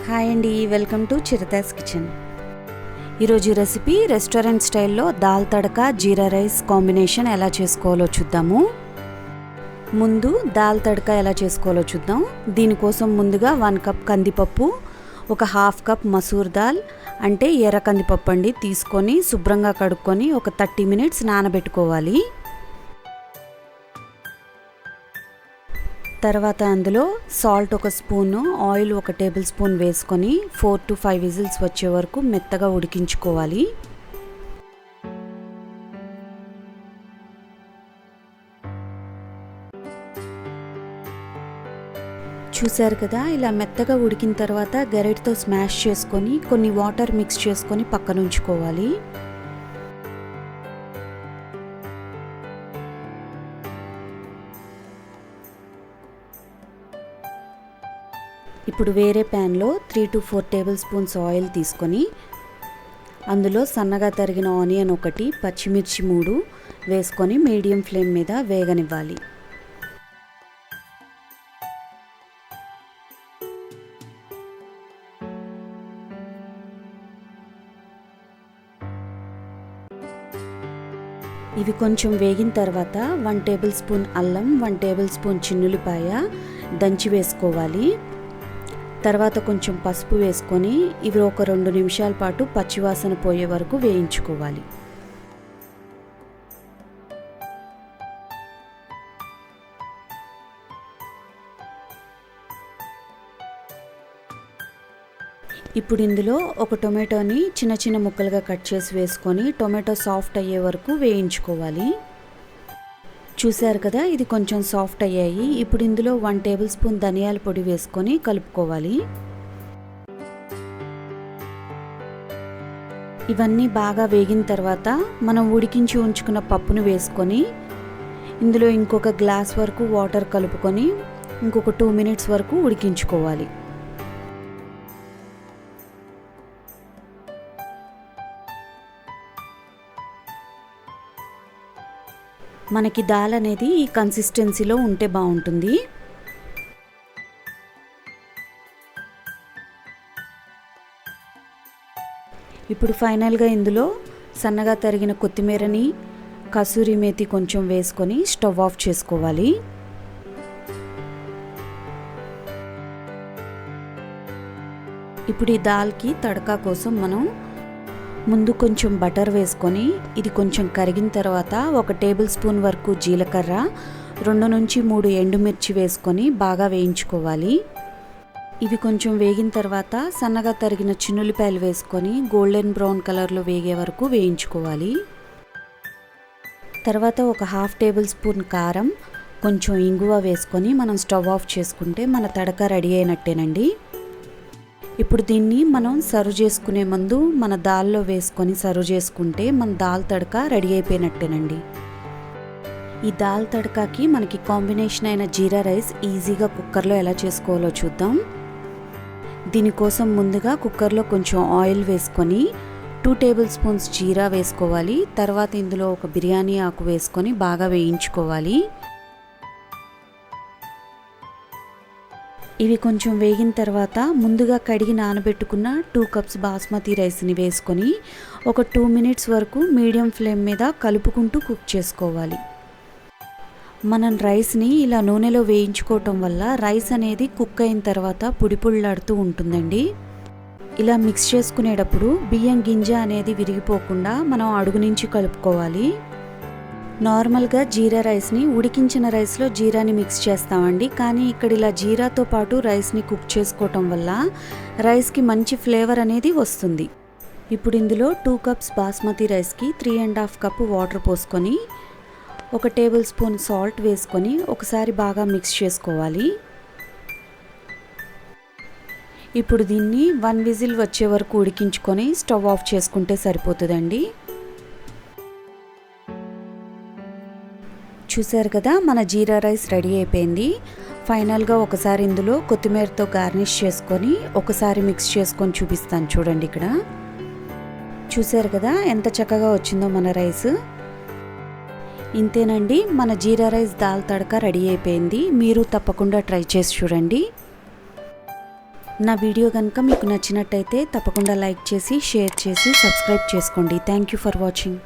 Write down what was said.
Hi అండి, welcome to CHARITA'S kitchen. ఈరోజు recipe restaurant స్టైల్లో దాల్ తడక జీరా రైస్ కాంబినేషన్ ఎలా చేసుకోవాలో చూద్దాము. ముందు దాల్ తడక ఎలా చేసుకోవాలో చూద్దాం. దీనికోసం ముందుగా 1 కప్ కందిపప్పు, ఒక 1/2 కప్ మసూర్ దాల్ అంటే ఎర్ర కందిపప్పు అండి తీసుకొని శుభ్రంగా కడుక్కొని ఒక 30 మినిట్స్ నానబెట్టుకోవాలి. తర్వాత అందులో salt 1 spoon, oil 1 table spoon వేసుకొని 4 to 5 విజిల్స్ వచ్చే వరకు మెత్తగా ఉడికించుకోవాలి. చూసారు కదా, ఇలా మెత్తగా ఉడికిన తర్వాత గరిటెతో స్మాష్ చేసుకొని కొన్ని వాటర్ మిక్స్ చేసుకొని పక్కన ఉంచుకోవాలి. ఇప్పుడు వేరే ప్యాన్లో 3 to 4 టేబుల్ స్పూన్స్ ఆయిల్ తీసుకొని అందులో సన్నగా తరిగిన ఆనియన్ 1, పచ్చిమిర్చి 3 వేసుకొని మీడియం ఫ్లేమ్ మీద వేగనివ్వాలి. ఇవి కొంచెం వేగిన తర్వాత 1 టేబుల్ స్పూన్ అల్లం, 1 టేబుల్ స్పూన్ చిన్నుల్లిపాయ దంచి వేసుకోవాలి. తర్వాత కొంచెం పసుపు వేసుకొని ఇవి ఒక 2 నిమిషాల పాటు పచ్చివాసన పోయే వరకు వేయించుకోవాలి. ఇప్పుడు ఇందులో ఒక టొమాటోని చిన్న చిన్న ముక్కలుగా కట్ చేసి వేసుకొని టొమాటో సాఫ్ట్ అయ్యే వరకు వేయించుకోవాలి. చూసారు కదా, ఇది కొంచెం సాఫ్ట్ అయ్యాయి. ఇప్పుడు ఇందులో 1 టేబుల్ స్పూన్ ధనియాల పొడి వేసుకొని కలుపుకోవాలి. ఇవన్నీ బాగా వేగిన తర్వాత మనం ఉడికించి ఉంచుకున్న పప్పును వేసుకొని ఇందులో ఇంకొక గ్లాస్ వరకు వాటర్ కలుపుకొని ఇంకొక 2 మినిట్స్ వరకు ఉడికించుకోవాలి. మనకి దాల్ అనేది ఈ కన్సిస్టెన్సీలో ఉంటే బాగుంటుంది. ఇప్పుడు ఫైనల్గా ఇందులో సన్నగా తరిగిన కొత్తిమీరని, కసూరి మేతి కొంచెం వేసుకొని స్టవ్ ఆఫ్ చేసుకోవాలి. ఇప్పుడు ఈ దాల్కి తడకా కోసం మనం ముందు కొంచెం బటర్ వేసుకొని ఇది కొంచెం కరిగిన తర్వాత 1 టేబుల్ స్పూన్ వరకు జీలకర్ర, 2 నుంచి 3 ఎండుమిర్చి వేసుకొని బాగా వేయించుకోవాలి. ఇవి కొంచెం వేగిన తర్వాత సన్నగా తరిగిన చిన్నుల్లిపాయలు వేసుకొని గోల్డెన్ బ్రౌన్ కలర్లో వేగే వరకు వేయించుకోవాలి. తర్వాత ఒక 1/2 టేబుల్ స్పూన్ కారం, కొంచెం ఇంగువ వేసుకొని మనం స్టవ్ ఆఫ్ చేసుకుంటే మన తడక రెడీ అయినట్టేనండి. ఇప్పుడు దీన్ని మనం సర్వ్ చేసుకునే ముందు మన దాల్లో వేసుకొని సర్వ్ చేసుకుంటే మన దాల్ తడక రెడీ అయిపోయినట్టేనండి. ఈ దాల్ తడకాకి మనకి కాంబినేషన్ అయిన జీరా రైస్ ఈజీగా కుక్కర్లో ఎలా చేసుకోవాలో చూద్దాం. దీనికోసం ముందుగా కుక్కర్లో కొంచెం ఆయిల్ వేసుకొని 2 టేబుల్ స్పూన్స్ జీరా వేసుకోవాలి. తర్వాత ఇందులో ఒక బిర్యానీ ఆకు వేసుకొని బాగా వేయించుకోవాలి. ఇవి కొంచెం వేగిన తర్వాత ముందుగా కడిగి నానబెట్టుకున్న 2 కప్స్ బాస్మతి రైస్ని వేసుకొని ఒక 2 మినిట్స్ వరకు మీడియం ఫ్లేమ్ మీద కలుపుకుంటూ కుక్ చేసుకోవాలి. మనం రైస్ని ఇలా నూనెలో వేయించుకోవటం వల్ల రైస్ అనేది కుక్ అయిన తర్వాత పుడిపుళ్ళాడుతూ ఉంటుందండి. ఇలా మిక్స్ చేసుకునేటప్పుడు బియ్యం గింజ అనేది విరిగిపోకుండా మనం అడుగు నుంచి కలుపుకోవాలి. నార్మల్గా జీరా రైస్ని ఉడికించిన రైస్లో జీరాని మిక్స్ చేస్తామండి, కానీ ఇక్కడ ఇలా జీరాతో పాటు రైస్ని కుక్ చేసుకోవటం వల్ల రైస్కి మంచి ఫ్లేవర్ అనేది వస్తుంది. ఇప్పుడు ఇందులో 2 కప్స్ బాస్మతి రైస్కి 3.5 కప్పు వాటర్ పోసుకొని 1 టేబుల్ స్పూన్ సాల్ట్ వేసుకొని ఒకసారి బాగా మిక్స్ చేసుకోవాలి. ఇప్పుడు దీన్ని 1 విజిల్ వచ్చే వరకు ఉడికించుకొని స్టవ్ ఆఫ్ చేసుకుంటే సరిపోతుందండి. చూసారు కదా, మన జీరా రైస్ రెడీ అయిపోయింది. ఫైనల్గా ఒకసారి ఇందులో కొత్తిమీరతో గార్నిష్ చేసుకొని ఒకసారి మిక్స్ చేసుకొని చూపిస్తాను చూడండి. ఇక్కడ చూసారు కదా ఎంత చక్కగా వచ్చిందో మన రైస్. ఇంతేనండి, మన జీరా రైస్ దాల్ తడక రెడీ అయిపోయింది. మీరు తప్పకుండా ట్రై చేసి చూడండి. నా వీడియో కనుక మీకు నచ్చినట్టయితే తప్పకుండా లైక్ చేసి షేర్ చేసి సబ్స్క్రైబ్ చేసుకోండి. Thank you for watching.